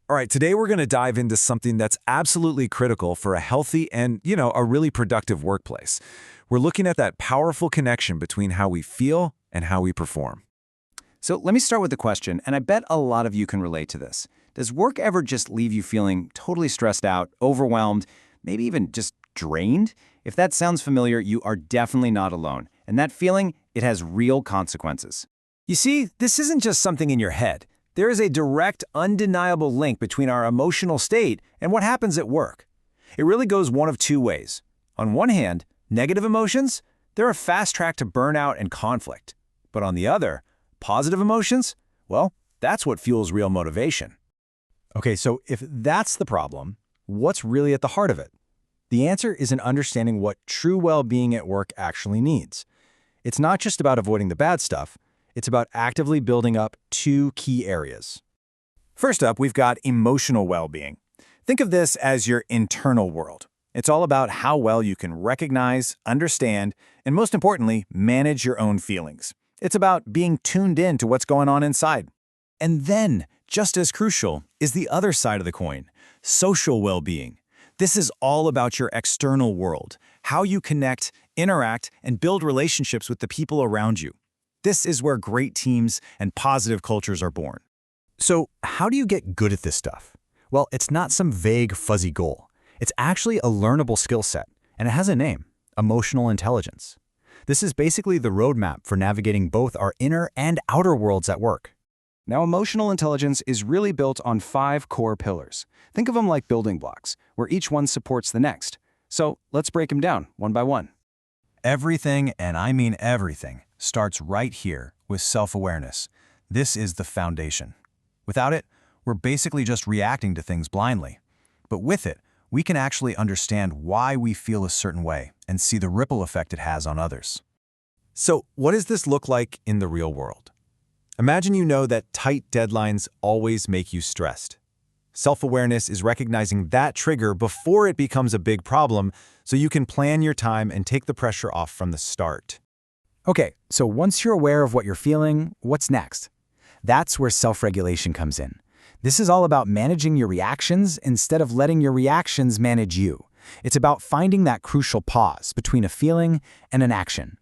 All right, today we're going to dive into something that's absolutely critical for a healthy and, a really productive workplace. We're looking at that powerful connection between how we feel and how we perform. So let me start with the question, and I bet a lot of you can relate to this. Does work ever just leave you feeling totally stressed out, overwhelmed, maybe even just drained? If that sounds familiar, you are definitely not alone. And that feeling, it has real consequences. You see, this isn't just something in your head. There is a direct, undeniable link between our emotional state and what happens at work. It really goes one of two ways. On one hand, negative emotions, they're a fast track to burnout and conflict. But on the other, positive emotions, well, that's what fuels real motivation. Okay, so if that's the problem, what's really at the heart of it? The answer is in understanding what true well-being at work actually needs. It's not just about avoiding the bad stuff. It's about actively building up two key areas. First up, we've got emotional well-being. Think of this as your internal world. It's all about how well you can recognize, understand, and most importantly, manage your own feelings. It's about being tuned in to what's going on inside. And then, just as crucial, is the other side of the coin, social well-being. This is all about your external world, how you connect, interact, and build relationships with the people around you. This is where great teams and positive cultures are born. So, how do you get good at this stuff? Well, it's not some vague, fuzzy goal. It's actually a learnable skill set, and it has a name: emotional intelligence. This is basically the roadmap for navigating both our inner and outer worlds at work. Now, emotional intelligence is really built on 5 core pillars. Think of them like building blocks, where each one supports the next. So, let's break them down one by one. Everything, and I mean everything, starts right here with self-awareness. This is the foundation. Without it, we're basically just reacting to things blindly. But with it, we can actually understand why we feel a certain way and see the ripple effect it has on others. So, what does this look like in the real world? Imagine you know that tight deadlines always make you stressed. Self-awareness is recognizing that trigger before it becomes a big problem so you can plan your time and take the pressure off from the start. Okay, so once you're aware of what you're feeling, what's next? That's where self-regulation comes in. This is all about managing your reactions instead of letting your reactions manage you. It's about finding that crucial pause between a feeling and an action.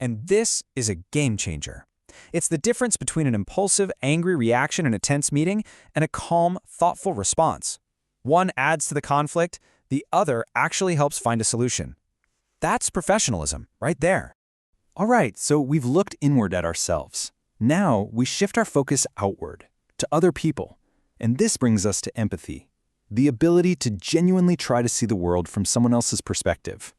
And this is a game changer. It's the difference between an impulsive, angry reaction in a tense meeting and a calm, thoughtful response. One adds to the conflict, the other actually helps find a solution. That's professionalism, right there. All right, so we've looked inward at ourselves. Now we shift our focus outward, to other people. And this brings us to empathy, the ability to genuinely try to see the world from someone else's perspective.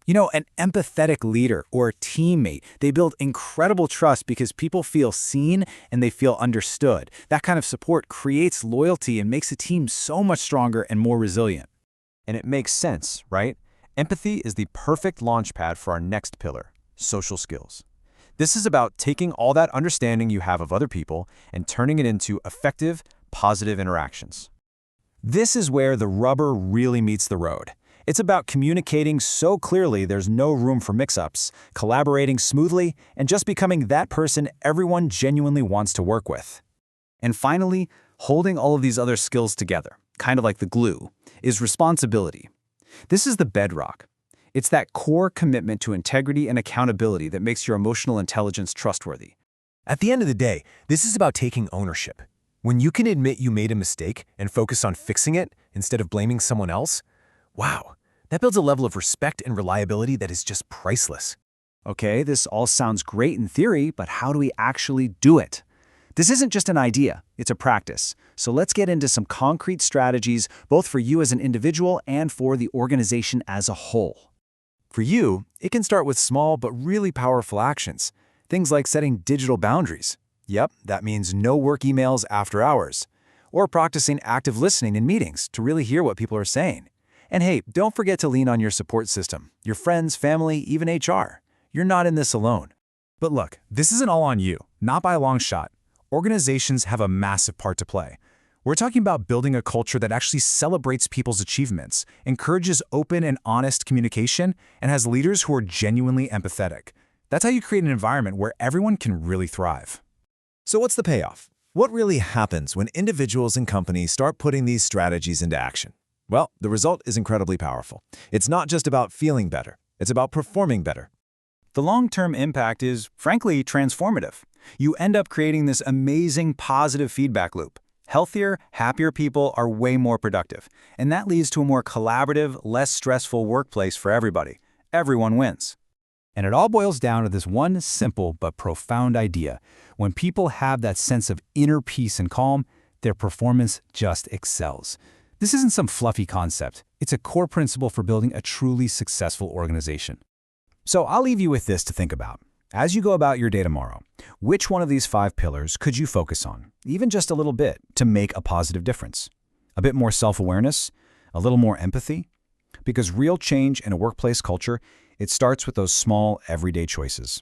You know, an empathetic leader or a teammate, they build incredible trust because people feel seen and they feel understood. That kind of support creates loyalty and makes a team so much stronger and more resilient. And it makes sense, right? Empathy is the perfect launchpad for our next pillar, social skills. This is about taking all that understanding you have of other people and turning it into effective, positive interactions. This is where the rubber really meets the road. It's about communicating so clearly there's no room for mix-ups, collaborating smoothly, and just becoming that person everyone genuinely wants to work with. And finally, holding all of these other skills together, kind of like the glue, is responsibility. This is the bedrock. It's that core commitment to integrity and accountability that makes your emotional intelligence trustworthy. At the end of the day, this is about taking ownership. When you can admit you made a mistake and focus on fixing it instead of blaming someone else, wow, that builds a level of respect and reliability that is just priceless. Okay, this all sounds great in theory, but how do we actually do it? This isn't just an idea, it's a practice. So let's get into some concrete strategies, both for you as an individual and for the organization as a whole. For you, it can start with small but really powerful actions. Things like setting digital boundaries. Yep, that means no work emails after hours. Or practicing active listening in meetings to really hear what people are saying. And hey, don't forget to lean on your support system, your friends, family, even HR. You're not in this alone. But look, this isn't all on you, not by a long shot. Organizations have a massive part to play. We're talking about building a culture that actually celebrates people's achievements, encourages open and honest communication, and has leaders who are genuinely empathetic. That's how you create an environment where everyone can really thrive. So what's the payoff? What really happens when individuals and companies start putting these strategies into action? Well, the result is incredibly powerful. It's not just about feeling better. It's about performing better. The long-term impact is, frankly, transformative. You end up creating this amazing positive feedback loop. Healthier, happier people are way more productive, and that leads to a more collaborative, less stressful workplace for everybody. Everyone wins. And it all boils down to this one simple but profound idea. When people have that sense of inner peace and calm, their performance just excels. This isn't some fluffy concept. It's a core principle for building a truly successful organization. So I'll leave you with this to think about. As you go about your day tomorrow, which one of these 5 pillars could you focus on, even just a little bit, to make a positive difference? A bit more self-awareness? A little more empathy? Because real change in a workplace culture, it starts with those small, everyday choices.